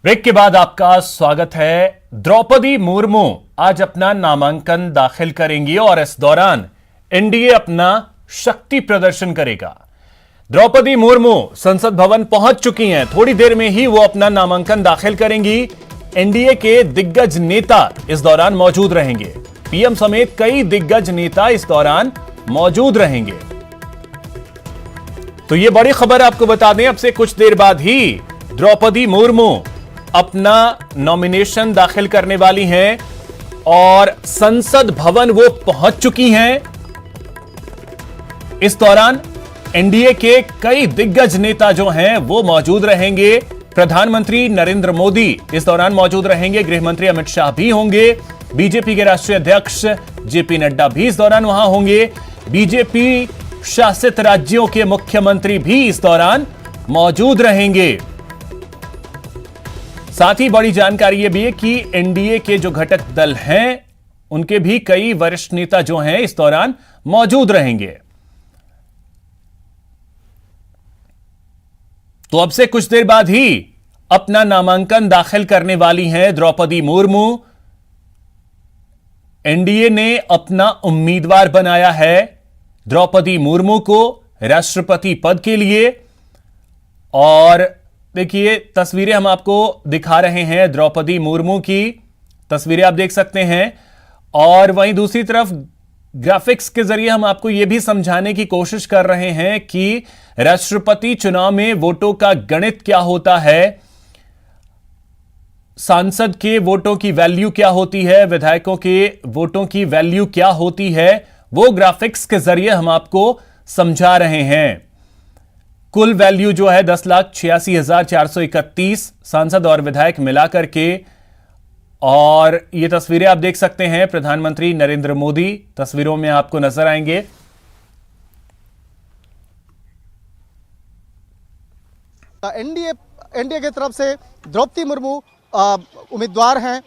Break के बाद आपका स्वागत है। द्रौपदी मुर्मू आज अपना नामांकन दाखिल करेंगी और इस दौरान एनडीए अपना शक्ति प्रदर्शन करेगा। द्रौपदी मुर्मू संसद भवन पहुंच चुकी हैं। थोड़ी देर में ही वो अपना नामांकन दाखिल करेंगी। एनडीए के दिग्गज नेता इस दौरान मौजूद रहेंगे। पीएम समेत कई दिग्गज नेता इस दौरान मौजूद रहेंगे। तो ये बड़ी खबर आपको बता दें, अब से कुछ देर बाद ही द्रौपदी मुर्मू अपना नॉमिनेशन दाखिल करने वाली हैं और संसद भवन वो पहुंच चुकी हैं। इस दौरान एनडीए के कई दिग्गज नेता जो हैं वो मौजूद रहेंगे। प्रधानमंत्री नरेंद्र मोदी इस दौरान मौजूद रहेंगे। गृह मंत्री अमित शाह भी होंगे। बीजेपी के राष्ट्रीय अध्यक्ष जेपी नड्डा भी इस दौरान वहां होंगे। बीजेपी शासित राज्यों के मुख्यमंत्री भी इस दौरान मौजूद रहेंगे। साथ ही बड़ी जानकारी यह भी है कि एनडीए के जो घटक दल हैं उनके भी कई वरिष्ठ नेता जो हैं इस दौरान मौजूद रहेंगे। तो अब से कुछ देर बाद ही अपना नामांकन दाखिल करने वाली हैं द्रौपदी मुर्मू। एनडीए ने अपना उम्मीदवार बनाया है द्रौपदी मुर्मू को राष्ट्रपति पद के लिए। और देखिए तस्वीरें हम आपको दिखा रहे हैं, द्रौपदी मुर्मू की तस्वीरें आप देख सकते हैं। और वहीं दूसरी तरफ ग्राफिक्स के जरिए हम आपको यह भी समझाने की कोशिश कर रहे हैं कि राष्ट्रपति चुनाव में वोटों का गणित क्या होता है, सांसद के वोटों की वैल्यू क्या होती है, विधायकों के वोटों की वैल्यू क्या होती है, वो ग्राफिक्स के जरिए हम आपको समझा रहे हैं। कुल वैल्यू जो है 10,86,431 सांसद और विधायक मिलाकर के। और ये तस्वीरें आप देख सकते हैं, प्रधानमंत्री नरेंद्र मोदी तस्वीरों में आपको नजर आएंगे। एनडीए की तरफ से द्रौपदी मुर्मू उम्मीदवार हैं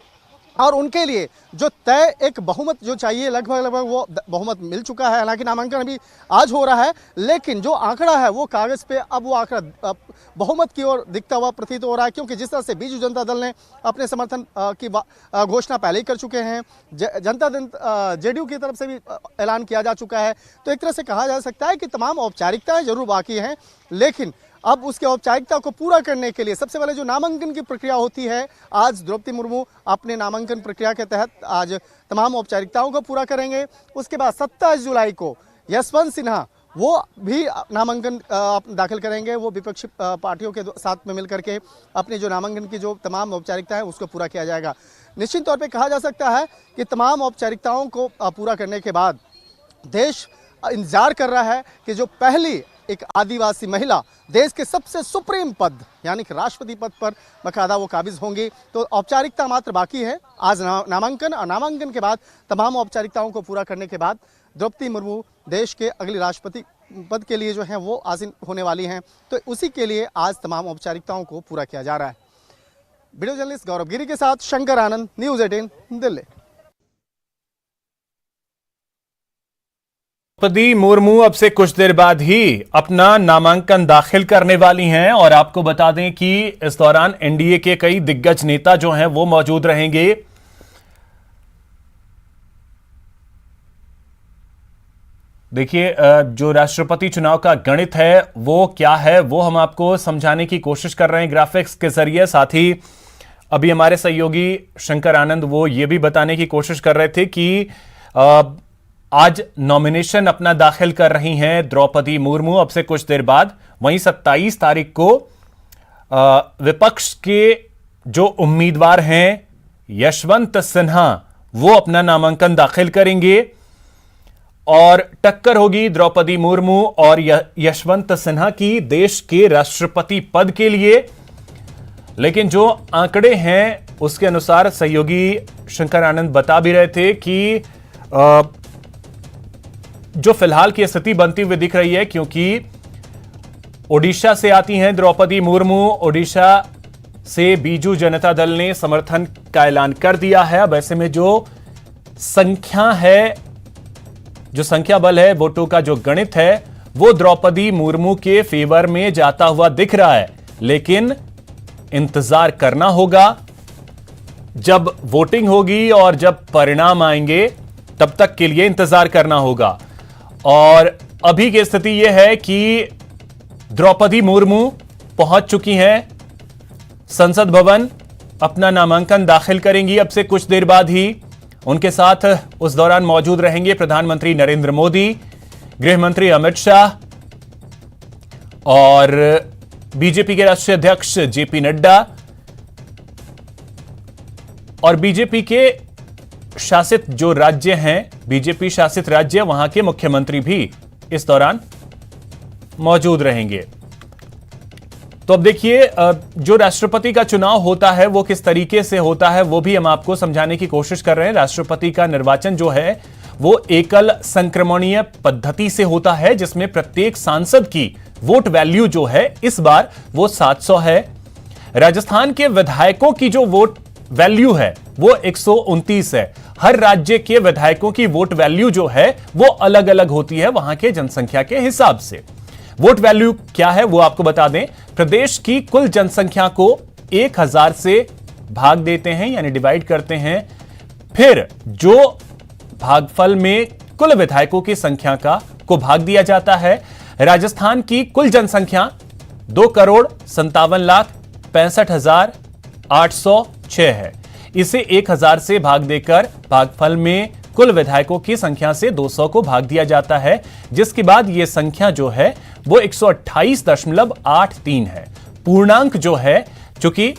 और उनके लिए जो तय एक बहुमत जो चाहिए लगभग वो बहुमत मिल चुका है। हालांकि नामांकन अभी आज हो रहा है, लेकिन जो आंकड़ा है वो कागज पे अब वो आंकड़ा बहुमत की ओर दिखता हुआ प्रतीत हो रहा है, क्योंकि जिस तरह से बीजू जनता दल ने अपने समर्थन की घोषणा पहले ही कर चुके हैं, जनता दल जेडीयू की तरफ से भी ऐलान किया जा चुका है। तो एक तरह से कहा जा सकता है कि तमाम औपचारिकताएं जरूर बाकी हैं, लेकिन अब उसके औपचारिकता को पूरा करने के लिए सबसे पहले जो नामांकन की प्रक्रिया होती है, आज द्रौपदी मुर्मू अपने नामांकन प्रक्रिया के तहत आज तमाम औपचारिकताओं को पूरा करेंगे। उसके बाद 27 जुलाई को यशवंत सिन्हा वो भी नामांकन दाखिल करेंगे। वो विपक्षी पार्टियों के साथ में मिलकर के अपने जो नामांकन की जो तमाम औपचारिकता है उसको पूरा किया जाएगा। निश्चित तौर पर कहा जा सकता है कि तमाम औपचारिकताओं को पूरा करने के बाद देश इंतजार कर रहा है कि जो पहली एक आदिवासी महिला देश के सबसे सुप्रीम पद यानी कि राष्ट्रपति पद पर बकायदा वो काबिज होंगी। तो औपचारिकता मात्र बाकी है, आज नामांकन और नामांकन के बाद तमाम औपचारिकताओं को पूरा करने के बाद द्रौपदी मुर्मू देश के अगले राष्ट्रपति पद के लिए जो है वो आसीन होने वाली हैं। तो उसी के लिए आज तमाम औपचारिकताओं को पूरा किया जा रहा है। वीडियो जर्नलिस्ट गौरव गिरी के साथ शंकर आनंद, न्यूज़ 18 दिल्ली। द्रौपदी मुर्मू अब से कुछ देर बाद ही अपना नामांकन दाखिल करने वाली हैं और आपको बता दें कि इस दौरान एनडीए के कई दिग्गज नेता जो हैं वो मौजूद रहेंगे। देखिए जो राष्ट्रपति चुनाव का गणित है वो क्या है वो हम आपको समझाने की कोशिश कर रहे हैं ग्राफिक्स के जरिए। साथ ही अभी हमारे सहयोगी शंकर आनंद वो ये भी बताने की कोशिश कर रहे थे कि आज नॉमिनेशन अपना दाखिल कर रही हैं द्रौपदी मुर्मू अब से कुछ देर बाद। वहीं 27 तारीख को विपक्ष के जो उम्मीदवार हैं यशवंत सिन्हा वो अपना नामांकन दाखिल करेंगे और टक्कर होगी द्रौपदी मुर्मू और यशवंत सिन्हा की देश के राष्ट्रपति पद के लिए। लेकिन जो आंकड़े हैं उसके अनुसार सहयोगी शंकर आनंद बता भी रहे थे कि जो फिलहाल की स्थिति बनती हुई दिख रही है, क्योंकि ओडिशा से आती हैं द्रौपदी मुर्मू। ओडिशा से बीजू जनता दल ने समर्थन का ऐलान कर दिया है। अब ऐसे में जो संख्या है, जो संख्या बल है, वोटों का जो गणित है वो द्रौपदी मुर्मू के फेवर में जाता हुआ दिख रहा है। लेकिन इंतजार करना होगा। जब वोटिंग होगी और जब परिणाम आएंगे तब तक के लिए इंतजार करना होगा। और अभी की स्थिति यह है कि द्रौपदी मुर्मू पहुंच चुकी हैं संसद भवन, अपना नामांकन दाखिल करेंगी अब से कुछ देर बाद ही। उनके साथ उस दौरान मौजूद रहेंगे प्रधानमंत्री नरेंद्र मोदी, गृह मंत्री अमित शाह और बीजेपी के राष्ट्रीय अध्यक्ष जेपी नड्डा और बीजेपी के शासित जो राज्य हैं, बीजेपी शासित राज्य, वहां के मुख्यमंत्री भी इस दौरान मौजूद रहेंगे। तो अब देखिए, जो राष्ट्रपति का चुनाव होता है वो किस तरीके से होता है वो भी हम आपको समझाने की कोशिश कर रहे हैं। राष्ट्रपति का निर्वाचन जो है वो एकल संक्रमणीय पद्धति से होता है, जिसमें प्रत्येक सांसद की वोट वैल्यू जो है इस बार वो 700 है। राजस्थान के विधायकों की जो वोट वैल्यू है वो 129 है। हर राज्य के विधायकों की वोट वैल्यू जो है वो अलग अलग होती है वहां के जनसंख्या के हिसाब से। वोट वैल्यू क्या है वो आपको बता दें। प्रदेश की कुल जनसंख्या को 1000 से भाग देते हैं, यानी डिवाइड करते हैं। फिर जो भागफल में कुल विधायकों की संख्या को भाग दिया जाता है। राजस्थान की कुल जनसंख्या 2,57,65,806 है। इसे 1000 से भाग देकर भागफल में कुल विधायकों की संख्या से 200 को भाग दिया जाता है, जिसके बाद यह संख्या जो है वो 128.83 है। पूर्णांक जो है चूंकि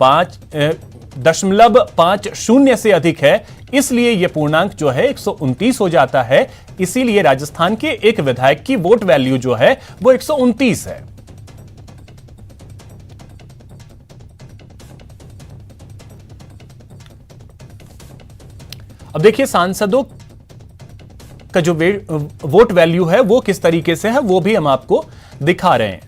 5.50 से अधिक है, इसलिए यह पूर्णांक जो है 129 हो जाता है। इसीलिए राजस्थान के एक विधायक की वोट वैल्यू जो है वो 129 है। अब देखिए, सांसदों का जो वोट वैल्यू है वो किस तरीके से है वो भी हम आपको दिखा रहे हैं।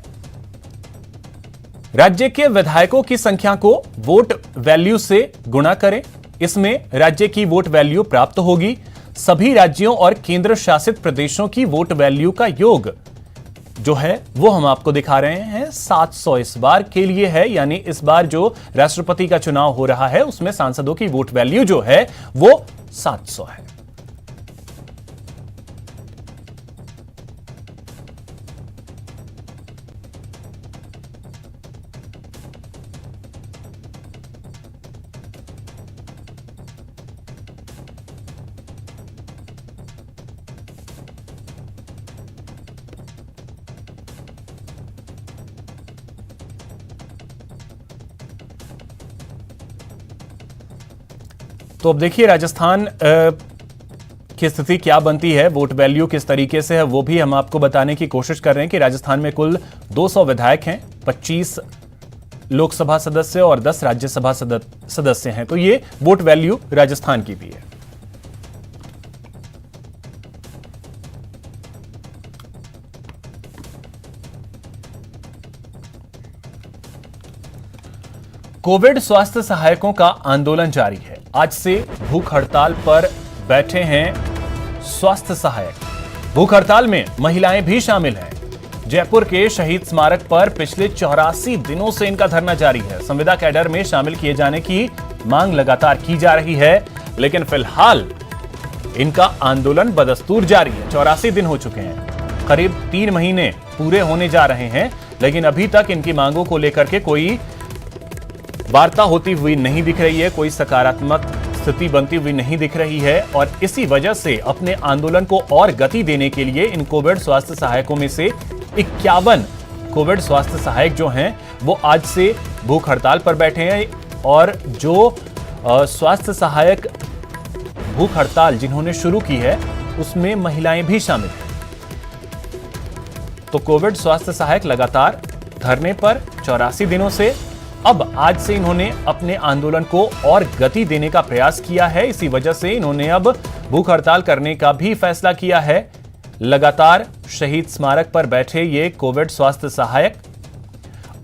राज्य के विधायकों की संख्या को वोट वैल्यू से गुणा करें, इसमें राज्य की वोट वैल्यू प्राप्त होगी। सभी राज्यों और केंद्र शासित प्रदेशों की वोट वैल्यू का योग जो है वो हम आपको दिखा रहे हैं। 700 इस बार के लिए है, यानी इस बार जो राष्ट्रपति का चुनाव हो रहा है उसमें सांसदों की वोट वैल्यू जो है वो 700 है। तो अब देखिए, राजस्थान की स्थिति क्या बनती है, वोट वैल्यू किस तरीके से है वो भी हम आपको बताने की कोशिश कर रहे हैं कि राजस्थान में कुल 200 विधायक हैं, 25 लोकसभा सदस्य और 10 राज्यसभा सदस्य हैं। तो ये वोट वैल्यू राजस्थान की भी है। कोविड स्वास्थ्य सहायकों का आंदोलन जारी है। आज से भूख हड़ताल पर बैठे हैं स्वास्थ्य सहायक। भूख हड़ताल में महिलाएं भी शामिल हैं। जयपुर के शहीद स्मारक पर पिछले 84 दिनों से इनका धरना जारी है। संविदा कैडर में शामिल किए जाने की मांग लगातार की जा रही है, लेकिन फिलहाल इनका आंदोलन बदस्तूर जारी है। 84 दिन हो चुके हैं, करीब 3 महीने पूरे होने जा रहे हैं, लेकिन अभी तक इनकी मांगों को लेकर के कोई वार्ता होती हुई नहीं दिख रही है, कोई सकारात्मक स्थिति बनती हुई नहीं दिख रही है। और इसी वजह से अपने आंदोलन को और गति देने के लिए इन कोविड स्वास्थ्य सहायकों में से 51 कोविड स्वास्थ्य सहायक जो हैं वो आज से भूख हड़ताल पर बैठे हैं। और जो स्वास्थ्य सहायक भूख हड़ताल जिन्होंने शुरू की है उसमें महिलाएं भी शामिल हैं। तो कोविड स्वास्थ्य सहायक लगातार धरने पर 84 दिनों से, अब आज से इन्होंने अपने आंदोलन को और गति देने का प्रयास किया है। इसी वजह से इन्होंने अब भूख हड़ताल करने का भी फैसला किया है। लगातार शहीद स्मारक पर बैठे ये कोविड स्वास्थ्य सहायक।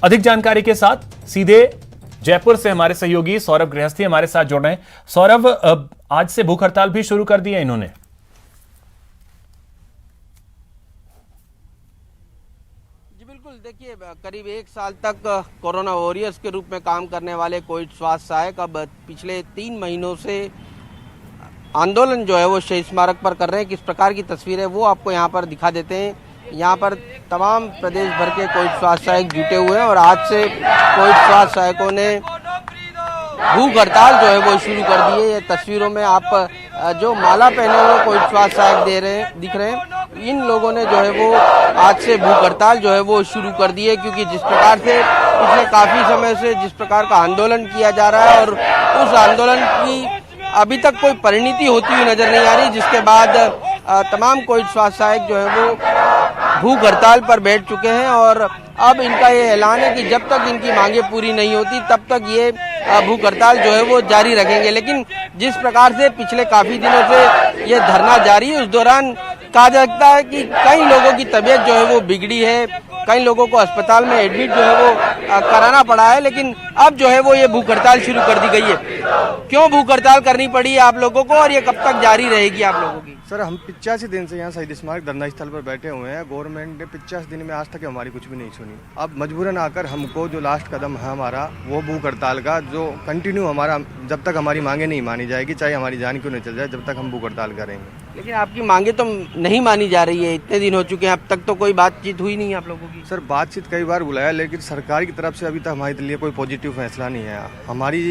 अधिक जानकारी के साथ सीधे जयपुर से हमारे सहयोगी सौरभ गृहस्थी हमारे साथ जुड़ रहे हैं। सौरभ, आज से भूख हड़ताल भी शुरू कर दी है इन्होंने? देखिए, करीब 1 साल तक कोरोना वॉरियर्स के रूप में काम करने वाले कोविड स्वास्थ्य सहायक अब पिछले 3 महीनों से आंदोलन जो है वो शहीद स्मारक पर कर रहे हैं। किस प्रकार की तस्वीर है वो आपको यहाँ पर दिखा देते हैं। यहाँ पर तमाम प्रदेश भर के कोविड स्वास्थ्य सहायक जुटे हुए हैं और आज से कोविड स्वास्थ्य सहायकों ने भूख हड़ताल जो है वो शुरू कर दी है। ये तस्वीरों में आप जो माला पहने हुए कोविड स्वास्थ्य सहायक दिख रहे हैं, इन लोगों ने जो है वो आज से भूख हड़ताल जो है वो शुरू कर दी है, क्योंकि जिस प्रकार से पिछले काफी समय से जिस प्रकार का आंदोलन किया जा रहा है और उस आंदोलन की अभी तक कोई परिणति होती हुई नजर नहीं आ रही, जिसके बाद तमाम कोविड स्वास्थ्य सहायक जो है वो भूख हड़ताल पर बैठ चुके हैं और अब इनका ये ऐलान है कि जब तक इनकी मांगे पूरी नहीं होती तब तक ये भूख हड़ताल जो है वो जारी रखेंगे। लेकिन जिस प्रकार से पिछले काफी दिनों से ये धरना जारी है, उस दौरान कहा जा सकता है कि कई लोगों की तबीयत जो है वो बिगड़ी है, कई लोगों को अस्पताल में एडमिट जो है वो कराना पड़ा है। लेकिन अब जो है वो ये भूख हड़ताल शुरू कर दी गई है। क्यों भूख हड़ताल करनी पड़ी है आप लोगों को और ये कब तक जारी रहेगी आप लोगों की? सर, हम 85 दिन से यहाँ शहीद स्मारक धरना स्थल पर बैठे हुए हैं। गवर्नमेंट ने 85 दिन में आज तक हमारी कुछ भी नहीं सुनी। अब मजबूरन आकर हमको जो लास्ट कदम है हमारा वो भूख हड़ताल का, जो कंटिन्यू हमारा जब तक हमारी मांगे नहीं मानी जाएगी, चाहे हमारी जान क्यों नहीं चल जाए, जब तक हम भूख हड़ताल करेंगे। लेकिन आपकी मांगे तो नहीं मानी जा रही है, इतने दिन हो चुके हैं, अब तक तो कोई बातचीत हुई नहीं आप लोगों की। सर, बातचीत कई बार बुलाया, लेकिन सरकार की तरफ से अभी तक हमारे लिए कोई पॉजिटिव फैसला नहीं है। हमारी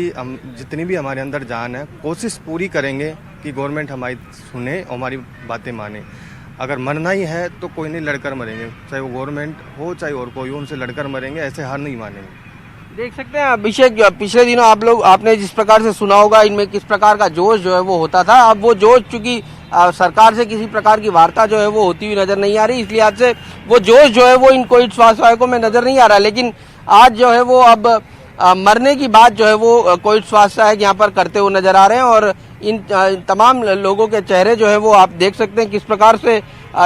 जितनी भी हमारे अंदर जान है, कोशिश पूरी करेंगे कि गवर्नमेंट हमारी सुने और हमारी बातें माने। अगर मरना ही है तो कोई नहीं, लड़कर मरेंगे, चाहे वो गवर्नमेंट हो चाहे और कोई हो, उनसे लड़कर मरेंगे, ऐसे हार नहीं मानेंगे। देख सकते हैं अभिषेक, पिछले दिनों आपने जिस प्रकार से सुना होगा, इनमें किस प्रकार का जोश जो है वो होता था। अब वो जोश चूंकि सरकार से किसी प्रकार की वार्ता जो है वो होती हुई नजर नहीं आ रही, इसलिए आज से वो जोश जो है वो इन कोविड स्वास्थ्य सहायकों में नजर नहीं आ रहा। लेकिन आज जो है वो अब मरने की बात जो है वो कोविड स्वास्थ्य सहायक यहाँ पर करते हुए नजर आ रहे हैं और इन तमाम लोगों के चेहरे जो है वो आप देख सकते हैं किस प्रकार से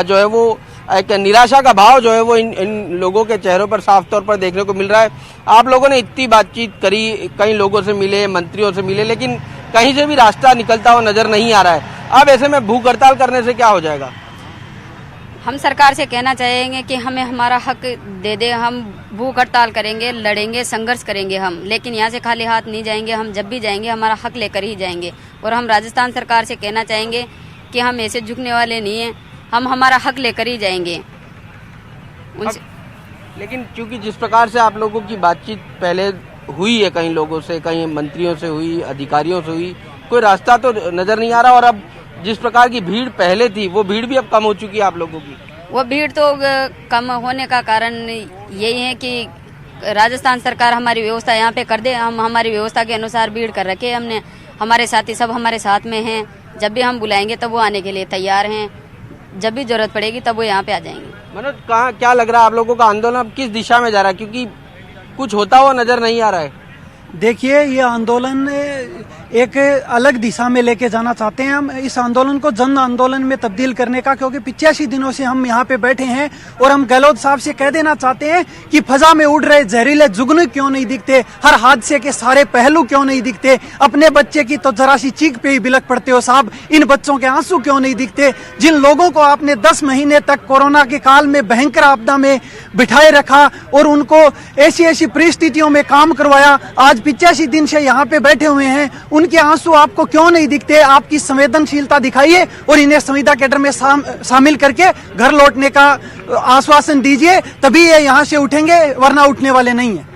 जो है वो एक निराशा का भाव जो है वो इन लोगों के चेहरों पर साफ तौर पर देखने को मिल रहा है। आप लोगों ने इतनी बातचीत करी, कई लोगों से मिले, मंत्रियों से मिले, लेकिन कहीं से भी रास्ता निकलता हुआ नजर नहीं आ रहा है। अब ऐसे में भूख हड़ताल करने से क्या हो जाएगा? हम सरकार से कहना चाहेंगे कि हमें हमारा हक दे दे। हम भूख हड़ताल करेंगे, लड़ेंगे, संघर्ष करेंगे हम, लेकिन यहाँ से खाली हाथ नहीं जाएंगे। हम जब भी जाएंगे हमारा हक लेकर ही जाएंगे और हम राजस्थान सरकार से कहना चाहेंगे कि हम ऐसे झुकने वाले नहीं हैं, हम हमारा हक लेकर ही जाएंगे उनसे। लेकिन चूंकि जिस प्रकार से आप लोगों की बातचीत पहले हुई है, कई लोगों से, कई मंत्रियों से हुई, अधिकारियों से हुई, कोई रास्ता तो नजर नहीं आ रहा और अब जिस प्रकार की भीड़ पहले थी वो भीड़ भी अब कम हो चुकी है आप लोगों की। वो भीड़ तो कम होने का कारण यही है कि राजस्थान सरकार हमारी व्यवस्था यहाँ पे कर दे। हम हमारी व्यवस्था के अनुसार भीड़ कर रखे हमने, हमारे साथी सब हमारे साथ में हैं। जब भी हम बुलाएंगे तब वो आने के लिए तैयार हैं, जब भी जरूरत पड़ेगी तब वो यहाँ पे आ जाएंगे। मनोज, कहाँ क्या लग रहा है आप लोगों का आंदोलन अब किस दिशा में जा रहा है, क्योंकि कुछ होता हुआ नजर नहीं आ रहा है? देखिए, ये आंदोलन एक अलग दिशा में लेके जाना चाहते हैं हम इस आंदोलन को जन आंदोलन में तब्दील करने का, क्योंकि 85 दिनों से हम यहाँ पे बैठे हैं और हम गहलोत साहब से कह देना चाहते हैं कि फजा में उड़ रहे जहरीले जुगनू क्यों नहीं दिखते, हर हादसे के सारे पहलू क्यों नहीं दिखते, अपने बच्चे की तो जरा सी चीख पे ही बिलक पड़ते हो साहब, इन बच्चों के आंसू क्यों नहीं दिखते, जिन लोगों को आपने 10 महीने तक कोरोना के काल में भयंकर आपदा में बिठाए रखा और उनको ऐसी ऐसी परिस्थितियों में काम करवाया, आज 85 दिन से यहाँ पे बैठे हुए हैं, उनके आंसू आपको क्यों नहीं दिखते? आपकी संवेदनशीलता दिखाइए और इन्हें संविदा कैडर में शामिल करके घर लौटने का आश्वासन दीजिए, तभी ये यहाँ से उठेंगे, वरना उठने वाले नहीं है।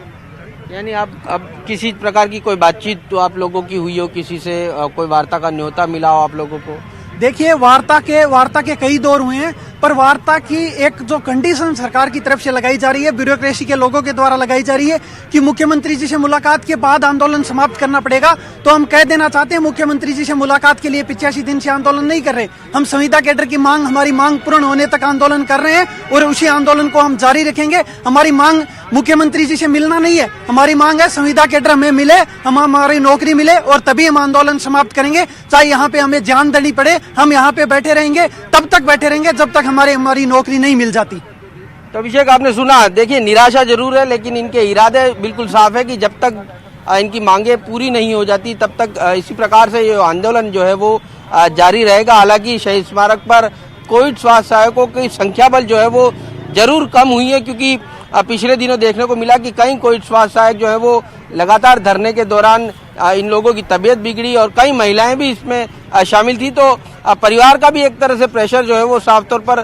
यानी अब किसी प्रकार की कोई बातचीत तो आप लोगों की हुई हो, किसी से कोई वार्ता का न्योता मिला हो आप लोगों को? देखिए, वार्ता के कई दौर हुए हैं, पर वार्ता की एक जो कंडीशन सरकार की तरफ से लगाई जा रही है, ब्यूरोक्रेसी के लोगों के द्वारा लगाई जा रही है कि मुख्यमंत्री जी से मुलाकात के बाद आंदोलन समाप्त करना पड़ेगा। तो हम कह देना चाहते हैं, मुख्यमंत्री जी से मुलाकात के लिए 85 दिन से आंदोलन नहीं कर रहे। हम संविदा कैडर की मांग, हमारी मांग पूर्ण होने तक आंदोलन कर रहे हैं और उसी आंदोलन को हम जारी रखेंगे। हमारी मांग मुख्यमंत्री जी से मिलना नहीं है, हमारी मांग है संविदा कैडर हमें मिले, हमारी नौकरी मिले और तभी हम आंदोलन समाप्त करेंगे। चाहे यहाँ पे हमें जान देनी पड़े, हम यहाँ पे बैठे रहेंगे, तब तक बैठे रहेंगे जब तक हमारी नौकरी नहीं मिल जाती। तो अभिषेक, आपने सुना, देखिए निराशा जरूर है, लेकिन इनके इरादे बिल्कुल साफ है कि जब तक इनकी मांगे पूरी नहीं हो जाती तब तक इसी प्रकार से ये आंदोलन जो है वो जारी रहेगा। हालांकि शहीद स्मारक पर कोविड स्वास्थ्य सहायकों की संख्या बल जो है वो जरूर कम हुई है, क्योंकि पिछले दिनों देखने को मिला कि कई कोविड स्वास्थ्य सहायक जो है वो लगातार धरने के दौरान इन लोगों की तबीयत बिगड़ी और कई महिलाएं भी इसमें शामिल थी। तो परिवार का भी एक तरह से प्रेशर जो है वो साफ तौर पर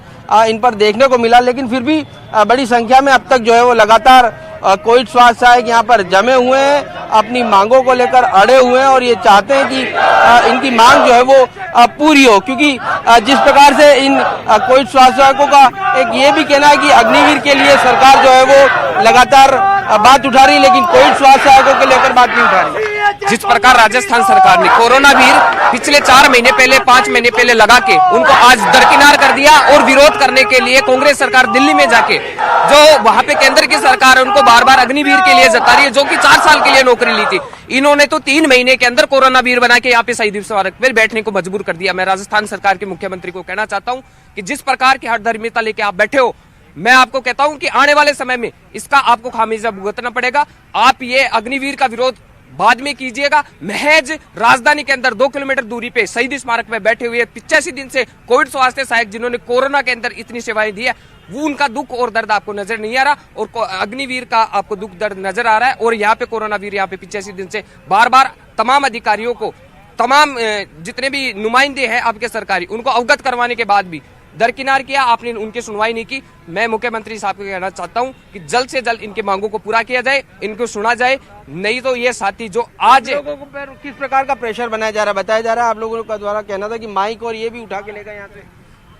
इन पर देखने को मिला, लेकिन फिर भी बड़ी संख्या में अब तक जो है वो लगातार कोविड स्वास्थ्य सहायक यहाँ पर जमे हुए हैं, अपनी मांगों को लेकर अड़े हुए हैं और ये चाहते हैं कि इनकी मांग जो है वो पूरी हो, क्योंकि जिस प्रकार से इन कोविड स्वास्थ्य सहायकों का एक ये भी कहना है कि अग्निवीर के लिए सरकार जो है वो लगातार बात उठा रही, लेकिन कोविड स्वास्थ्य सहायकों के लेकर बात नहीं उठा रही। जिस प्रकार राजस्थान सरकार ने कोरोना वीर पिछले 4 महीने पहले 5 महीने पहले लगा के उनको आज दरकिनार कर दिया और विरोध करने के लिए कांग्रेस सरकार दिल्ली में जाके जो वहां पे केंद्र की सरकार है उनको बार बार अग्निवीर के लिए जता रही है, जो कि 4 साल के लिए नौकरी ली थी। इन्होंने तो 3 महीने के अंदर कोरोना वीर बना के यहाँ पे शहीद स्मारक पर बैठने को मजबूर कर दिया। मैं राजस्थान सरकार के मुख्यमंत्री को कहना चाहता हूँ कि जिस प्रकार की हठधर्मिता लेके आप बैठे हो, मैं आपको कहता हूं कि आने वाले समय में इसका आपको खामियाजा भुगतना पड़ेगा। आप ये अग्निवीर का विरोध बाद में कीजिएगा। महज राजधानी के अंदर 2 किलोमीटर दूरी पे शहीद स्मारक में बैठे हुए 85 दिन से कोविड स्वास्थ्य सहायक जिन्होंने कोरोना के अंदर इतनी सेवाएं दी है, वो उनका दुख और दर्द आपको नजर नहीं आ रहा और अग्निवीर का आपको दुख दर्द नजर आ रहा है। और यहाँ पे कोरोना वीर यहाँ पे 85 दिन से बार बार तमाम अधिकारियों को, तमाम जितने भी नुमाइंदे हैं आपके सरकारी, उनको अवगत करवाने के बाद भी दरकिनार किया, आपने उनकी सुनवाई नहीं की। मैं मुख्यमंत्री साहब को कहना चाहता हूं कि जल्द से जल्द इनके मांगों को पूरा किया जाए, इनको सुना जाए, नहीं तो ये साथी जो आज लोगों को पर किस प्रकार का प्रेशर बनाया जा रहा है, बताया जा रहा है। आप लोगों का द्वारा कहना था कि माइक और ये भी उठा के लेगा यहाँ से।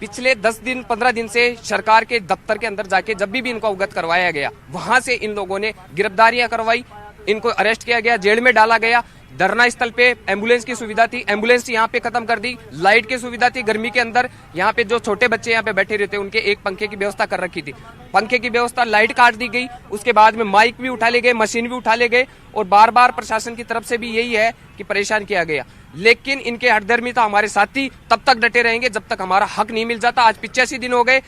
पिछले 10 दिन 15 दिन से सरकार के दफ्तर के अंदर जाके जब भी इनको अवगत करवाया गया, वहां से इन लोगों ने गिरफ्तारियां करवाई, इनको अरेस्ट किया गया, जेल में डाला गया। धरना स्थल पे एम्बुलेंस की सुविधा थी, एम्बुलेंस यहाँ पे खत्म कर दी। लाइट की सुविधा थी, गर्मी के अंदर यहाँ पे जो छोटे बच्चे यहाँ पे बैठे रहते उनके एक पंखे की व्यवस्था कर रखी थी, पंखे की व्यवस्था लाइट काट दी गई। उसके बाद में माइक भी उठा ले गए, मशीन भी उठा ले गए और बार बार प्रशासन की तरफ से भी यही है कि परेशान किया गया। लेकिन इनके हठधर्मिता हमारे साथी तब तक डटे रहेंगे जब तक हमारा हक नहीं मिल जाता। आज 85 दिन हो गए,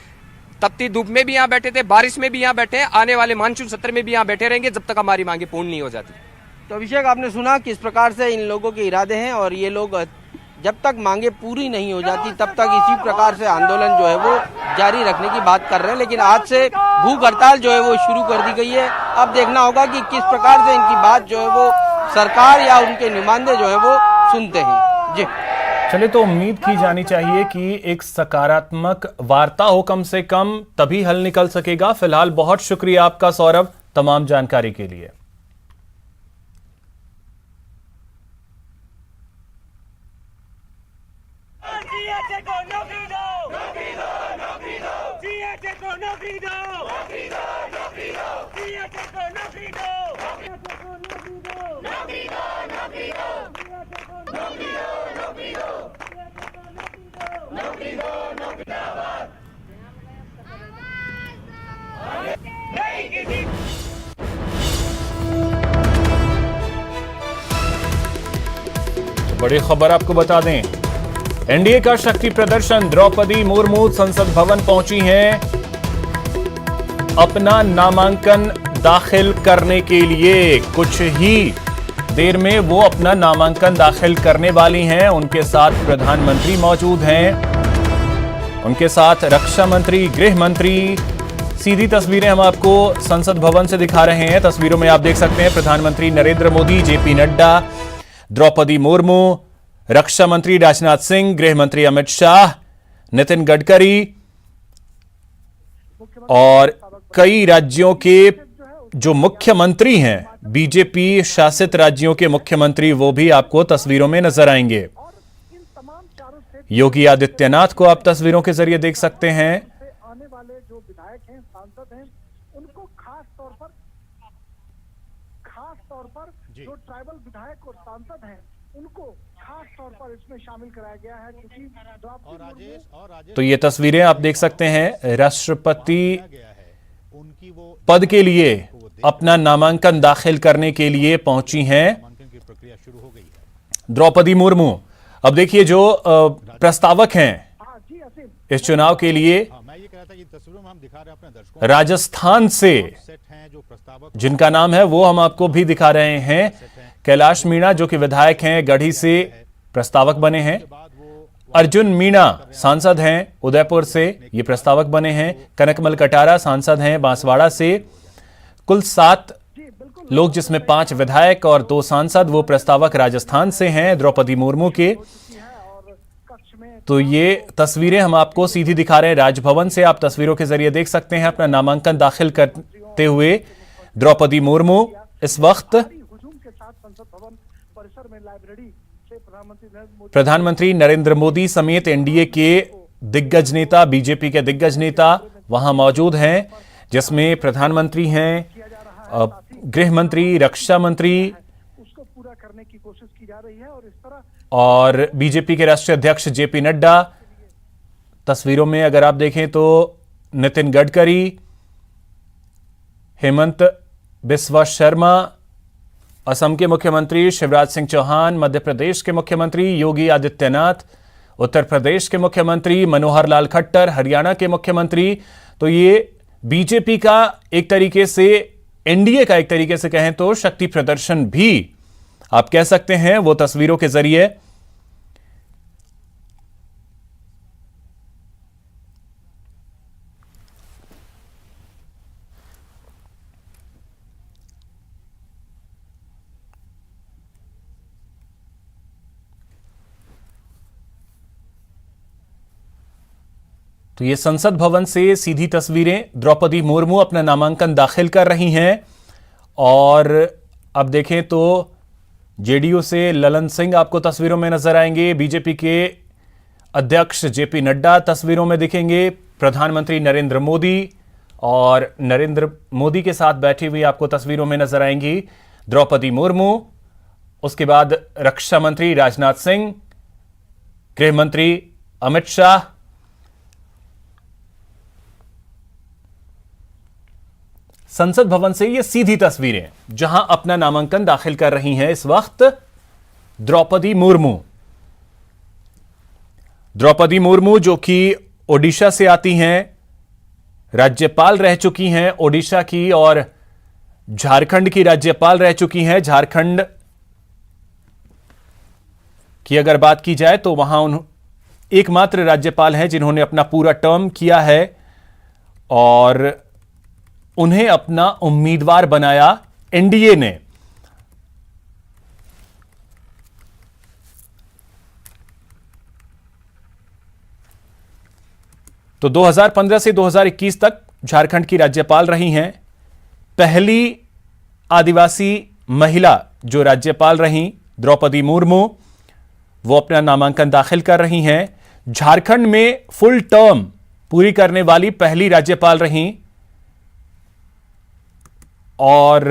तपती धूप में भी यहाँ बैठे थे, बारिश में भी यहाँ बैठे हैं, आने वाले मानसून सत्र में भी यहाँ बैठे रहेंगे जब तक हमारी मांगे पूर्ण नहीं हो जाती। तो अभिषेक, आपने सुना किस प्रकार से इन लोगों के इरादे हैं और ये लोग जब तक मांगे पूरी नहीं हो जाती तब तक इसी प्रकार से आंदोलन जो है वो जारी रखने की बात कर रहे हैं। लेकिन आज से भूख हड़ताल जो है वो शुरू कर दी गई है। अब देखना होगा कि किस प्रकार से इनकी बात जो है वो सरकार या उनके नुमाइंदे जो है वो सुनते हैं। जी चलिए, तो उम्मीद की जानी चाहिए कि एक सकारात्मक वार्ता हो कम से कम, तभी हल निकल सकेगा। फिलहाल बहुत शुक्रिया आपका सौरभ तमाम जानकारी के लिए। बड़ी खबर आपको बता दें, एनडीए का शक्ति प्रदर्शन, द्रौपदी मुर्मू संसद भवन पहुंची हैं अपना नामांकन दाखिल करने के लिए। कुछ ही देर में वो अपना नामांकन दाखिल करने वाली हैं। उनके साथ प्रधानमंत्री मौजूद हैं, उनके साथ रक्षा मंत्री, गृह मंत्री। सीधी तस्वीरें हम आपको संसद भवन से दिखा रहे हैं। तस्वीरों में आप देख सकते हैं प्रधानमंत्री नरेंद्र मोदी, जेपी नड्डा, द्रौपदी मुर्मू, रक्षा मंत्री राजनाथ सिंह, गृह मंत्री अमित शाह, नितिन गडकरी और कई राज्यों के जो मुख्यमंत्री हैं, बीजेपी शासित राज्यों के मुख्यमंत्री, वो भी आपको तस्वीरों में नजर आएंगे। योगी आदित्यनाथ को आप तस्वीरों के जरिए देख सकते हैं। आने वाले जो विधायक हैं, सांसद हैं, उनको खास तौर पर जो ट्राइबल विधायक और सांसद हैं, उनको खास तौर पर इसमें शामिल कराया गया है, क्योंकि तो ये तस्वीरें आप देख सकते हैं, राष्ट्रपति पद के लिए अपना नामांकन दाखिल करने के लिए पहुंची हैं द्रौपदी मुर्मू। अब देखिए, जो प्रस्तावक हैं इस चुनाव के लिए राजस्थान से जिनका नाम है वो हम आपको भी दिखा रहे हैं। कैलाश मीणा जो कि विधायक हैं, गढ़ी से प्रस्तावक बने हैं। अर्जुन मीणा सांसद हैं उदयपुर से, ये प्रस्तावक बने हैं। कनकमल कटारा सांसद हैं बांसवाड़ा से। कुल 7 लोग, जिसमें 5 विधायक और 2 सांसद, वो प्रस्तावक राजस्थान से हैं द्रौपदी मुर्मू के। तो ये तस्वीरें हम आपको सीधी दिखा रहे हैं राजभवन से। आप तस्वीरों के जरिए देख सकते हैं अपना नामांकन दाखिल करते हुए द्रौपदी मुर्मू इस वक्त प्रधानमंत्री नरेंद्र मोदी समेत एनडीए के दिग्गज नेता, बीजेपी के दिग्गज नेता वहां मौजूद हैं, जिसमें प्रधानमंत्री हैं, गृह मंत्री, रक्षा मंत्री और बीजेपी के राष्ट्रीय अध्यक्ष जेपी नड्डा। तस्वीरों में अगर आप देखें तो नितिन गडकरी, हेमंत बिस्वा शर्मा, असम के मुख्यमंत्री शिवराज सिंह चौहान, मध्य प्रदेश के मुख्यमंत्री योगी आदित्यनाथ, उत्तर प्रदेश के मुख्यमंत्री मनोहर लाल खट्टर, हरियाणा के मुख्यमंत्री। तो ये बीजेपी का एक तरीके से, एनडीए का एक तरीके से कहें तो शक्ति प्रदर्शन भी आप कह सकते हैं, वो तस्वीरों के जरिए। तो ये संसद भवन से सीधी तस्वीरें, द्रौपदी मुर्मू अपना नामांकन दाखिल कर रही हैं। और अब देखें तो जेडीयू से ललन सिंह आपको तस्वीरों में नजर आएंगे, बीजेपी के अध्यक्ष जेपी नड्डा तस्वीरों में दिखेंगे, प्रधानमंत्री नरेंद्र मोदी और नरेंद्र मोदी के साथ बैठी हुई आपको तस्वीरों में नजर आएंगी द्रौपदी मुर्मू। उसके बाद रक्षा मंत्री राजनाथ सिंह, गृह मंत्री अमित शाह, संसद भवन से ये सीधी तस्वीरें जहां अपना नामांकन दाखिल कर रही हैं इस वक्त द्रौपदी मुर्मू। द्रौपदी मुर्मू जो कि ओडिशा से आती हैं, राज्यपाल रह चुकी हैं ओडिशा की और झारखंड की राज्यपाल रह चुकी हैं। झारखंड की अगर बात की जाए तो वहां एकमात्र राज्यपाल हैं जिन्होंने अपना पूरा टर्म किया है और उन्हें अपना उम्मीदवार बनाया एनडीए ने। तो 2015 से 2021 तक झारखंड की राज्यपाल रही हैं। पहली आदिवासी महिला जो राज्यपाल रहीं द्रौपदी मुर्मू, वो अपना नामांकन दाखिल कर रही हैं। झारखंड में फुल टर्म पूरी करने वाली पहली राज्यपाल रहीं। और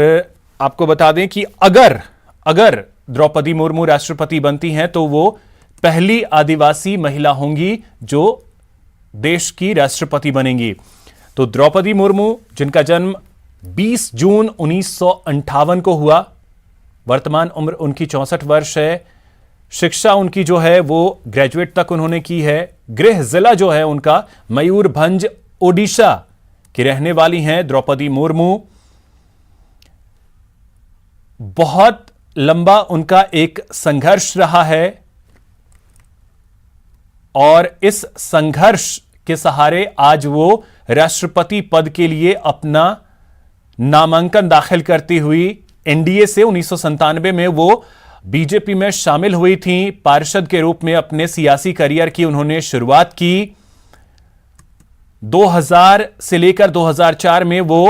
आपको बता दें कि अगर द्रौपदी मुर्मू राष्ट्रपति बनती हैं तो वो पहली आदिवासी महिला होंगी जो देश की राष्ट्रपति बनेंगी। तो द्रौपदी मुर्मू जिनका जन्म 20 जून 1958 को हुआ, वर्तमान उम्र उनकी 64 वर्ष है। शिक्षा उनकी जो है वो ग्रेजुएट तक उन्होंने की है। गृह जिला जो है उनका मयूरभंज ओडिशा की रहने वाली हैं द्रौपदी मुर्मू। बहुत लंबा उनका एक संघर्ष रहा है और इस संघर्ष के सहारे आज वो राष्ट्रपति पद के लिए अपना नामांकन दाखिल करती हुई एनडीए से 1997 में वो बीजेपी में शामिल हुई थी। पार्षद के रूप में अपने सियासी करियर की उन्होंने शुरुआत की। 2000 से लेकर 2004 में वो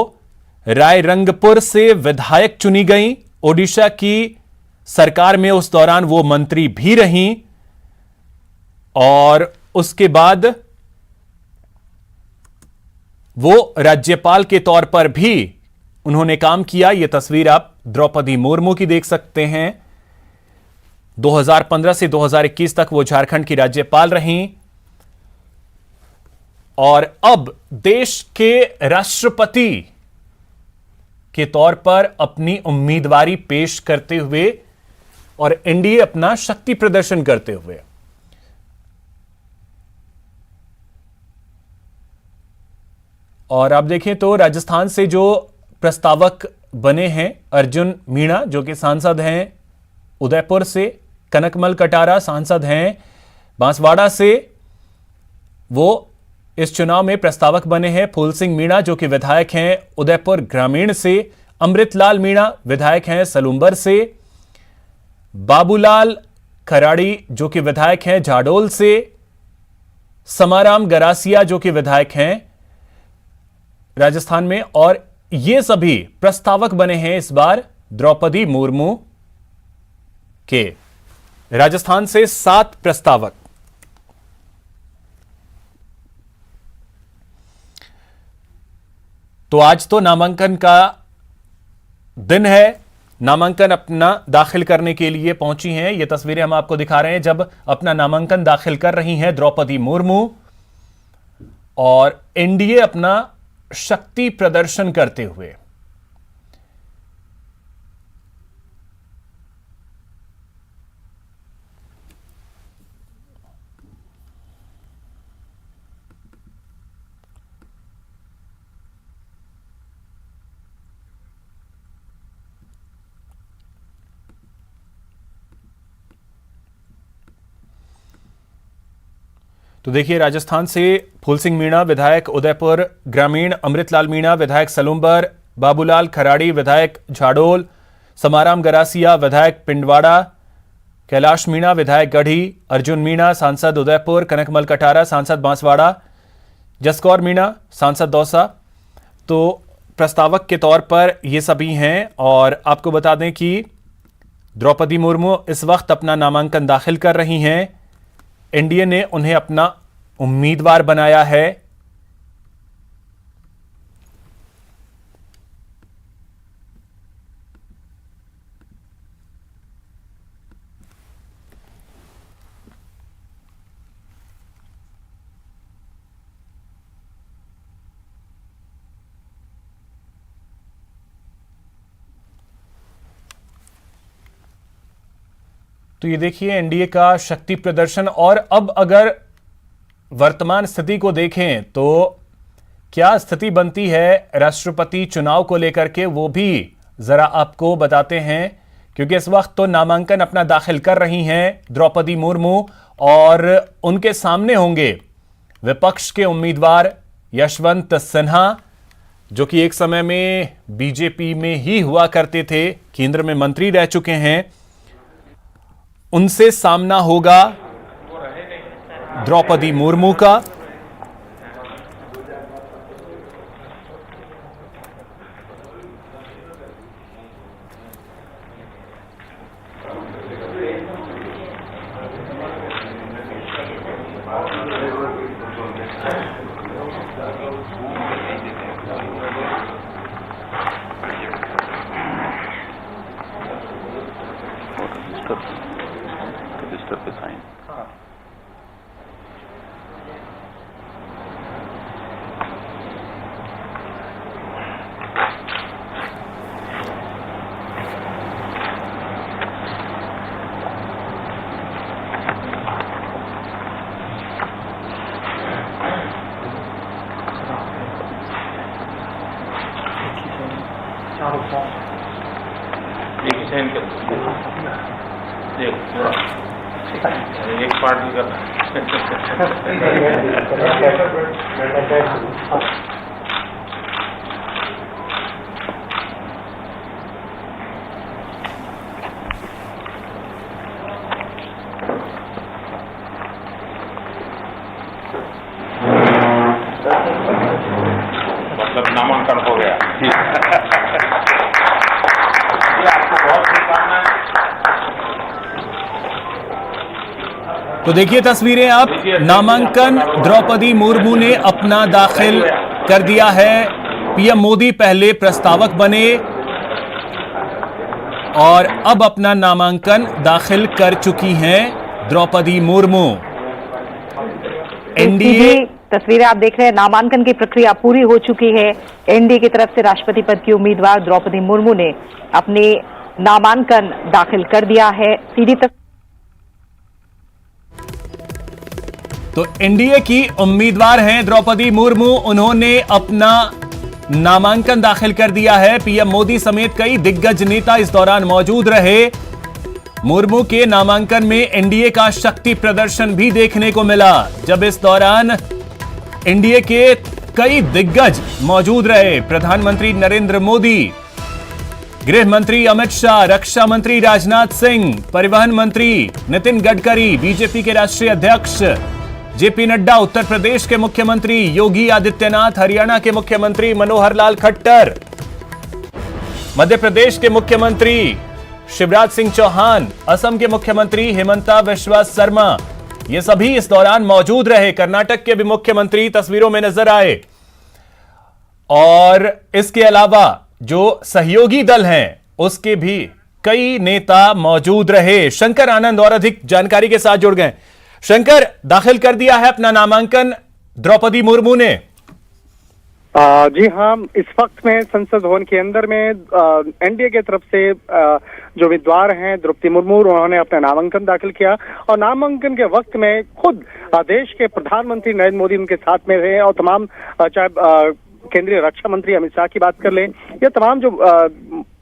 रायरंगपुर से विधायक चुनी गई। ओडिशा की सरकार में उस दौरान वो मंत्री भी रहीं और उसके बाद वो राज्यपाल के तौर पर भी उन्होंने काम किया। यह तस्वीर आप द्रौपदी मुर्मू की देख सकते हैं। 2015 से 2021 तक वो झारखंड की राज्यपाल रहीं और अब देश के राष्ट्रपति के तौर पर अपनी उम्मीदवारी पेश करते हुए और एनडीए अपना शक्ति प्रदर्शन करते हुए। और आप देखें तो राजस्थान से जो प्रस्तावक बने हैं अर्जुन मीणा जो कि सांसद हैं उदयपुर से, कनकमल कटारा सांसद हैं बांसवाड़ा से, वो इस चुनाव में प्रस्तावक बने हैं फूल सिंह मीणा जो कि विधायक हैं उदयपुर ग्रामीण से, अमृतलाल मीणा विधायक हैं सलूंबर से, बाबूलाल खराड़ी जो कि विधायक हैं झाडोल से, समाराम गरासिया जो कि विधायक हैं राजस्थान में, और ये सभी प्रस्तावक बने हैं इस बार द्रौपदी मुर्मू के। राजस्थान से 7 प्रस्तावक। तो आज तो नामांकन का दिन है, नामांकन अपना दाखिल करने के लिए पहुंची हैं। ये तस्वीरें हम आपको दिखा रहे हैं जब अपना नामांकन दाखिल कर रही हैं द्रौपदी मुर्मू, और एनडीए अपना शक्ति प्रदर्शन करते हुए। तो देखिए, राजस्थान से फूल सिंह मीणा विधायक उदयपुर ग्रामीण, अमृतलाल मीणा विधायक सलूंबर, बाबूलाल खराड़ी विधायक झाडोल, समाराम गरासिया विधायक पिंडवाड़ा, कैलाश मीणा विधायक गढ़ी, अर्जुन मीणा सांसद उदयपुर, कनकमल कटारा सांसद बांसवाड़ा, जसकौर मीणा सांसद दौसा। तो प्रस्तावक के तौर पर ये सभी हैं। और आपको बता दें कि द्रौपदी मुर्मू इस वक्त अपना नामांकन दाखिल कर रही हैं। एनडीए ने उन्हें अपना उम्मीदवार बनाया है। तो ये देखिए एनडीए का शक्ति प्रदर्शन। और अब अगर वर्तमान स्थिति को देखें तो क्या स्थिति बनती है राष्ट्रपति चुनाव को लेकर के, वो भी जरा आपको बताते हैं। क्योंकि इस वक्त तो नामांकन अपना दाखिल कर रही हैं द्रौपदी मुर्मू, और उनके सामने होंगे विपक्ष के उम्मीदवार यशवंत सिन्हा जो कि एक समय में बीजेपी में ही हुआ करते थे, केंद्र में मंत्री रह चुके हैं। उनसे सामना होगा द्रौपदी मुर्मू का। रजिस्टर पे साइन। एक ही साइन कर एक पार्ट भी करना मतलब नामांकन हो गया। आपको बहुत शुभकामनाएं। तो देखिए तस्वीरें आप, नामांकन द्रौपदी मुर्मू ने अपना दाखिल कर दिया है। पीएम मोदी पहले प्रस्तावक बने और अब अपना नामांकन दाखिल कर चुकी हैं द्रौपदी मुर्मू। एनडीए तस्वीरें आप देख रहे हैं, नामांकन की प्रक्रिया पूरी हो चुकी है। एनडीए की तरफ से राष्ट्रपति पद की उम्मीदवार द्रौपदी मुर्मू ने अपने नामांकन दाखिल कर दिया है। सीधी तो एनडीए की उम्मीदवार हैं द्रौपदी मुर्मू, उन्होंने अपना नामांकन दाखिल कर दिया है। पीएम मोदी समेत कई दिग्गज नेता इस दौरान मौजूद रहे। मुर्मू के नामांकन में एनडीए का शक्ति प्रदर्शन भी देखने को मिला, जब इस दौरान एनडीए के कई दिग्गज मौजूद रहे। प्रधानमंत्री नरेंद्र मोदी, गृह मंत्री अमित शाह, रक्षा मंत्री राजनाथ सिंह, परिवहन मंत्री नितिन गडकरी, बीजेपी के राष्ट्रीय अध्यक्ष जेपी नड्डा, उत्तर प्रदेश के मुख्यमंत्री योगी आदित्यनाथ, हरियाणा के मुख्यमंत्री मनोहर लाल खट्टर, मध्य प्रदेश के मुख्यमंत्री शिवराज सिंह चौहान, असम के मुख्यमंत्री हिमंता बिस्वा शर्मा, ये सभी इस दौरान मौजूद रहे। कर्नाटक के भी मुख्यमंत्री तस्वीरों में नजर आए। और इसके अलावा जो सहयोगी दल हैं उसके भी कई नेता मौजूद रहे। शंकर आनंद और अधिक जानकारी के साथ जुड़ गए। शंकर, दाखिल कर दिया है अपना नामांकन द्रौपदी मुर्मू ने? जी हाँ, इस वक्त में संसद भवन के अंदर में एनडीए की तरफ से जो उम्मीदवार हैं द्रौपदी मुर्मू, उन्होंने अपना नामांकन दाखिल किया और नामांकन के वक्त में खुद देश के प्रधानमंत्री नरेंद्र मोदी उनके साथ में रहे और तमाम चाहे केंद्रीय रक्षा मंत्री अमित शाह की बात कर लें या तमाम जो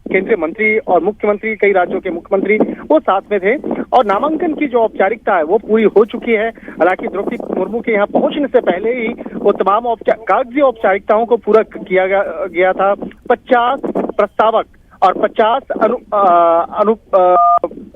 केंद्रीय मंत्री और मुख्यमंत्री, कई राज्यों के मुख्यमंत्री वो साथ में थे और नामांकन की जो औपचारिकता है वो पूरी हो चुकी है। हालांकि द्रौपदी मुर्मू के यहाँ पहुंचने से पहले ही वो तमाम कागजी औपचारिकताओं को पूरा किया गया था। 50 प्रस्तावक और 50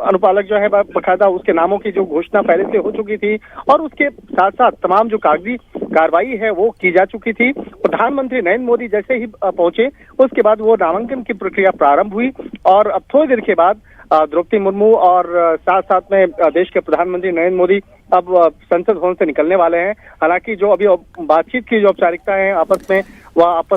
अनुपालक जो है बकायदा उसके नामों की जो घोषणा पहले से हो चुकी थी और उसके साथ साथ तमाम जो कागजी कार्रवाई है वो की जा चुकी थी। प्रधानमंत्री नरेंद्र मोदी जैसे ही पहुंचे उसके बाद वो नामांकन की प्रक्रिया प्रारंभ हुई और अब थोड़ी देर के बाद द्रौपदी मुर्मू और साथ साथ में देश के प्रधानमंत्री नरेंद्र मोदी अब संसद भवन से निकलने वाले हैं। हालांकि जो अभी बातचीत की जो औपचारिकता है आपस में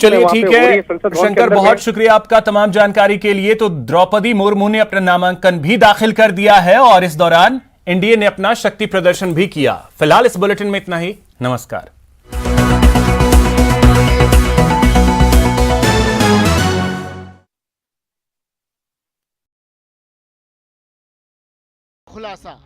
चलिए ठीक है शंकर, बहुत शुक्रिया आपका तमाम जानकारी के लिए। तो द्रौपदी मुर्मू ने अपना नामांकन भी दाखिल कर दिया है और इस दौरान एनडीए ने अपना शक्ति प्रदर्शन भी किया। फिलहाल इस बुलेटिन में इतना ही। नमस्कार। खुलासा